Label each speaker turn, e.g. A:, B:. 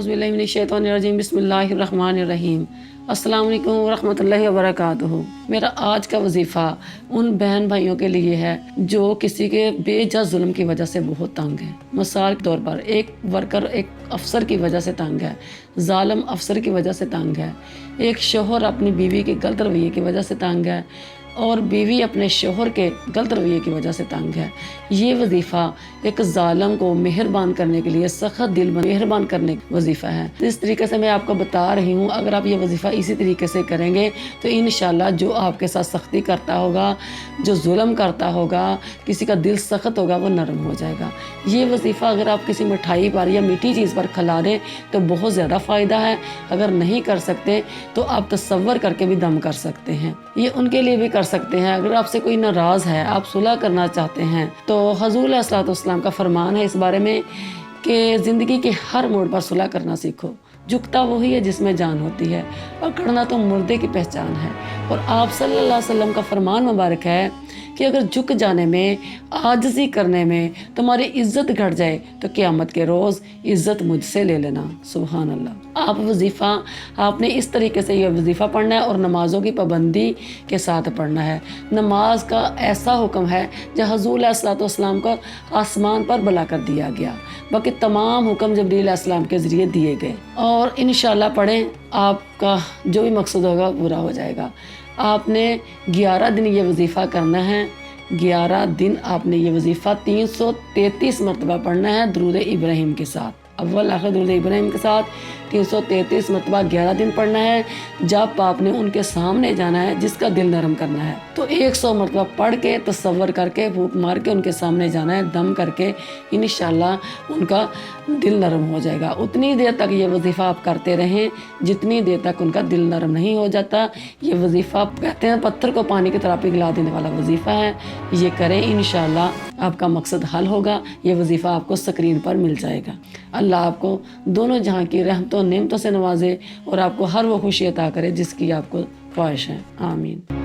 A: औज़ुबिल्लाहि मिनश्शैतानिर्रजीम बिस्मिल्लाहिर्रहमानिर्रहीम। अस्सलाम वालेकुम वरहमतुल्लाहि वबरकातुहू। मेरा आज का वजीफ़ा उन बहन भाइयों के लिए है जो किसी के बेजा जुल्म की वजह से बहुत तंग है। मिसाल के तौर पर एक वर्कर एक अफसर की वजह से तंग है, जालिम अफसर की वजह से तंग है, एक शोहर अपनी बीवी के गलत रवैये की वजह से तंग है और बीवी अपने शोहर के गलत रवैये की वजह से तंग है। ये वजीफ़ा एक ज़ालिम को मेहरबान करने के लिए, सख्त दिल मेहरबान करने का वजीफ़ा है। इस तरीके से मैं आपको बता रही हूँ, अगर आप ये वजीफ़ा इसी तरीके से करेंगे तो इंशाल्लाह जो आपके साथ सख्ती करता होगा, जो जुल्म करता होगा, किसी का दिल सख्त होगा, वो नरम हो जाएगा। ये वजीफ़ा अगर आप किसी मिठाई पर या मीठी चीज़ पर खिला दें तो बहुत ज़्यादा फ़ायदा है। अगर नहीं कर सकते तो आप तसव्वुर करके भी दम कर सकते हैं। ये उनके लिए भी कर सकते हैं। अगर आपसे कोई नाराज़ है, आप सुलह करना चाहते हैं, तो हुज़ूर अलैहिस्सलाम का फरमान है इस बारे में कि ज़िंदगी के हर मोड़ पर सुलह करना सीखो। झुकता वही है जिसमें जान होती है, पकड़ना तो मुर्दे की पहचान है। और आप सल्लल्लाहु अलैहि वसल्लम का फरमान मुबारक है कि अगर झुक जाने में, आजिज़ी करने में तुम्हारी इज़्ज़त घट जाए तो क़यामत के रोज़ इज़्ज़त मुझसे ले लेना। सुभान अल्लाह। आप वजीफ़ा आपने इस तरीके से ये वजीफ़ा पढ़ना है और नमाज़ों की पाबंदी के साथ पढ़ना है। नमाज का ऐसा हुक्म है जो हुज़ूर अलैहिस्सलाम को आसमान पर बुला कर दिया गया, बाकी तमाम हुक्म जबरील अलैहिस्सलाम के ज़रिए दिए गए। और इंशाल्लाह पढ़ें, आपका जो भी मकसद होगा पूरा हो जाएगा। आपने 11 दिन ये वजीफ़ा करना है। 11 दिन आपने ये वजीफ़ा 333 मरतबा पढ़ना है दुरूद इब्राहिम के साथ, अव्वल आखिर दुरूद इब्राहिम के साथ 333 मरतबा 11 दिन पढ़ना है। जब आपने उनके सामने जाना है, जिसका दिल नरम करना है, तो 100 मरतबा पढ़ के तसव्वुर करके फूंक मार के उनके सामने जाना है, दम करके इंशाल्लाह उनका दिल नरम हो जाएगा। उतनी देर तक ये वजीफ़ा आप करते रहें जितनी देर तक उनका दिल नरम नहीं हो जाता। ये वजीफ़ा कहते हैं पत्थर को पानी की तरह पिघला देने वाला वजीफ़ा है। ये करें, इंशाल्लाह आपका मकसद हल होगा। ये वजीफ़ा आपको स्क्रीन पर मिल जाएगा। अल्लाह आपको दोनों जहाँ की रहमतों नेमतों से नवाजे और आपको हर वो खुशी अता करे जिसकी आपको ख्वाहिश है। आमीन।